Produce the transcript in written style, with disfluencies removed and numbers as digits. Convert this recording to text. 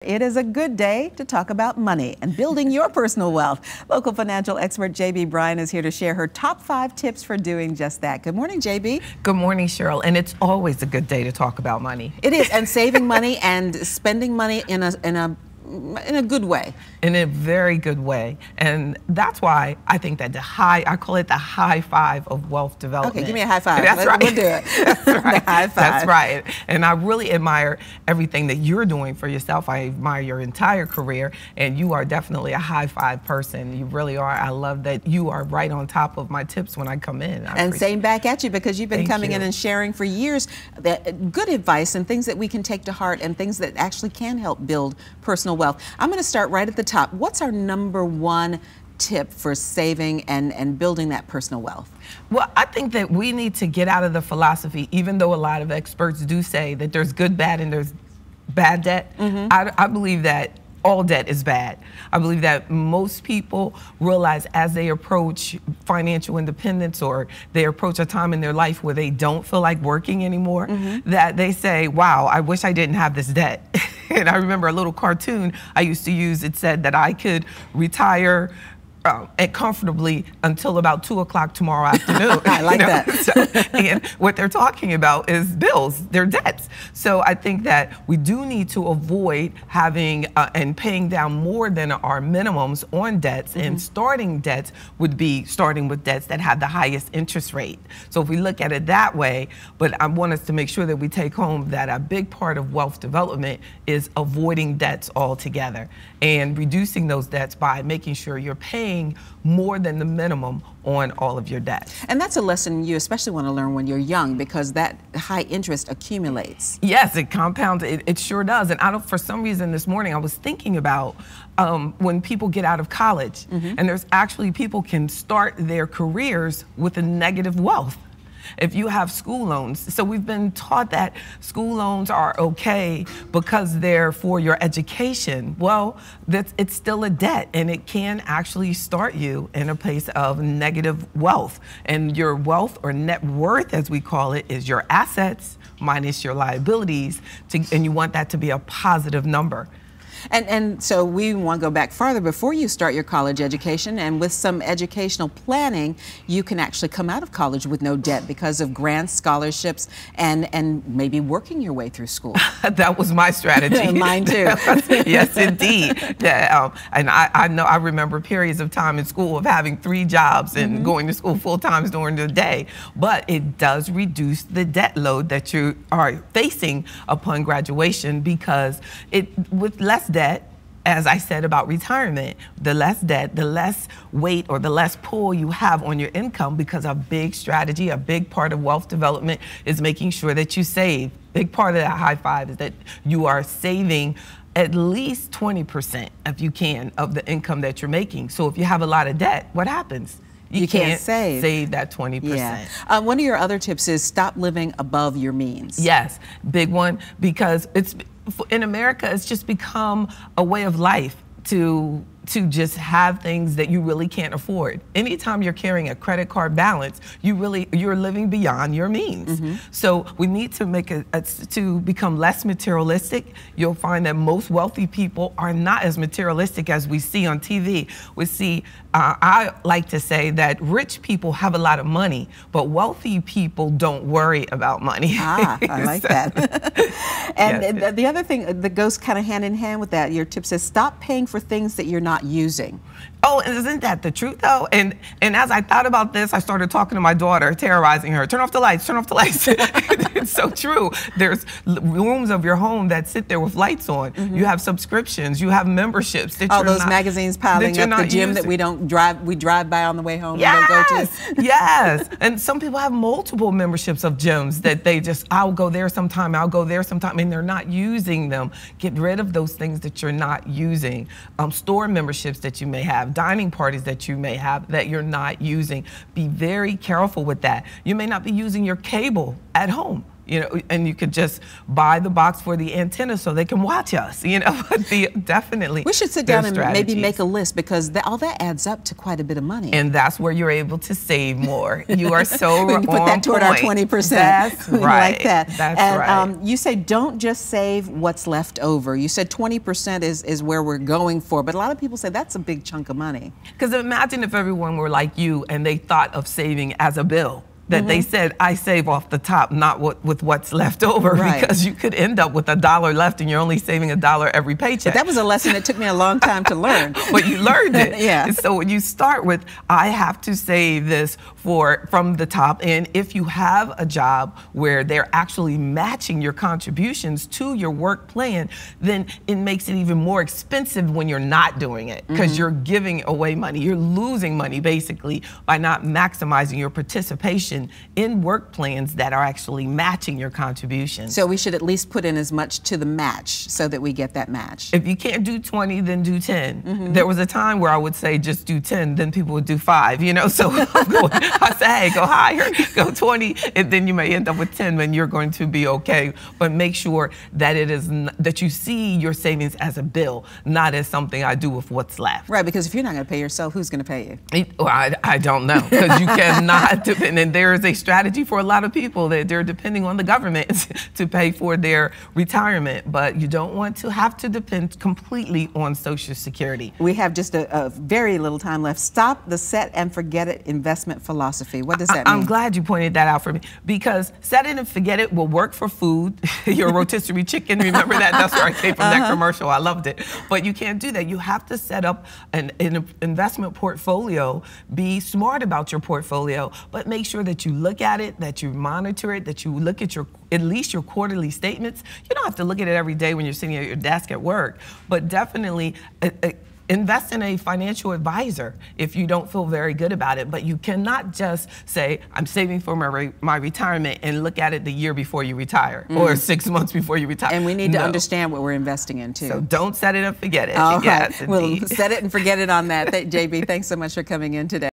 It is a good day to talk about money and building your personal wealth. Local financial expert JB Bryan is here to share her top 5 tips for doing just that. Good morning, JB. Good morning, Cheryl. And it's always a good day to talk about money. It is, and saving money and spending money in a good way. In a very good way. And that's why I think that I call it the high five of wealth development. Okay, give me a high five. That's right. We'll do it. That's right. The high five. That's right. And I really admire everything that you're doing for yourself. I admire your entire career, and you are definitely a high five person. You really are. I love that you are right on top of my tips when I come in. And same back at you, because you've been coming in and sharing for years that good advice and things that we can take to heart and things that actually can help build personal wealth. I'm going to start right at the top. What's our #1 tip for saving and building that personal wealth? Well, I think that we need to get out of the philosophy, even though a lot of experts do say that there's good, bad, and there's bad debt. I believe that all debt is bad. I believe that most people realize as they approach financial independence, or they approach a time in their life where they don't feel like working anymore, that they say, wow, I wish I didn't have this debt. And I remember a little cartoon I used to use. It said that I could retire comfortably until about 2 o'clock tomorrow afternoon. I like that. And what they're talking about is bills, their debts. So I think that we do need to avoid having and paying down more than our minimums on debts. And starting debts would be starting with debts that have the highest interest rate. So if we look at it that way, but I want us to make sure that we take home that a big part of wealth development is avoiding debts altogether and reducing those debts by making sure you're paying more than the minimum on all of your debt. And that's a lesson you especially want to learn when you're young, because that high interest accumulates. Yes, it compounds. It sure does. And for some reason this morning I was thinking about when people get out of college, and there's actually people can start their careers with a negative wealth. If you have school loans. So we've been taught that school loans are okay because they're for your education. Well, it's still a debt, and it can actually start you in a place of negative wealth. And your wealth, or net worth as we call it, is your assets minus your liabilities, and you want that to be a positive number. And so we want to go back farther before you start your college education, and with some educational planning, you can actually come out of college with no debt because of grants, scholarships, and maybe working your way through school. That was my strategy. Mine too. Yes, indeed. And I remember periods of time in school of having 3 jobs and going to school full time during the day. But it does reduce the debt load that you are facing upon graduation, because with less debt, as I said about retirement, the less debt, the less weight or the less pull you have on your income, because a big strategy, a big part of wealth development is making sure that you save. Big part of that high five is that you are saving at least 20%, if you can, of the income that you're making. So if you have a lot of debt, what happens? You can't save that 20%. Yeah. One of your other tips is stop living above your means. Yes, big one, because in America, it's just become a way of life to just have things that you really can't afford. Anytime you're carrying a credit card balance, you're living beyond your means. So we need to make to become less materialistic. You'll find that most wealthy people are not as materialistic as we see on TV. We see, I like to say that rich people have a lot of money, but wealthy people don't worry about money. I like that. And yes. The other thing that goes kind of hand in hand with that, your tip says stop paying for things that you're not using. Oh, isn't that the truth though? And as I thought about this, I started talking to my daughter, terrorizing her. Turn off the lights, turn off the lights. It's so true. There's rooms of your home that sit there with lights on. You have subscriptions, you have memberships that all those magazines piling up, the gym that we drive by on the way home. Yes, and don't go to. Yes. And some people have multiple memberships of gyms that they just, I'll go there sometime, I'll go there sometime, and they're not using them. Get rid of those things that you're not using. Store memberships that you may have, dining parties that you may have that you're not using. Be very careful with that. You may not be using your cable at home. you know, and you could just buy the box for the antenna so they can watch us, you know. Definitely. We should sit down and maybe make a list, because all that adds up to quite a bit of money. And that's where you're able to save more. You are so we can put that toward our 20%. That's right. Like that. That's and, right. You say don't just save what's left over. You said 20% is where we're going for, but a lot of people say that's a big chunk of money. Because imagine if everyone were like you and they thought of saving as a bill. That they said, I save off the top, not with what's left over, because you could end up with $1 left and you're only saving $1 every paycheck. But that was a lesson that took me a long time to learn. But you learned it. Yeah. And so when you start with, I have to save this from the top, and if you have a job where they're actually matching your contributions to your work plan, then it makes it even more expensive when you're not doing it, because you're giving away money. You're losing money basically by not maximizing your participation in work plans that are actually matching your contributions. So we should at least put in as much to the match so that we get that match. If you can't do 20, then do 10. There was a time where I would say just do 10, then people would do 5, you know, so I say, hey, go higher, go 20, and then you may end up with 10 when you're going to be okay. But make sure that that you see your savings as a bill, not as something I do with what's left. Right, because if you're not going to pay yourself, who's going to pay you? Well, I don't know, because you cannot depend, and there is a strategy for a lot of people that they're depending on the government to pay for their retirement, but you don't want to have to depend completely on Social Security. We have just a very little time left. Stop the set and forget it investment philosophy. What does that mean? I'm glad you pointed that out for me, because set it and forget it will work for food. Your rotisserie chicken, remember that? That's where I came from, that commercial. I loved it. But you can't do that. You have to set up an investment portfolio, be smart about your portfolio, but make sure that you look at it, that you monitor it, that you look at at least your quarterly statements. You don't have to look at it every day when you're sitting at your desk at work, but definitely invest in a financial advisor if you don't feel very good about it. But you cannot just say, I'm saving for my retirement, and look at it the year before you retire or 6 months before you retire. And we need to understand what we're investing in too. So don't set it and forget it. All yes, right. We'll set it and forget it on that. JB, thanks so much for coming in today.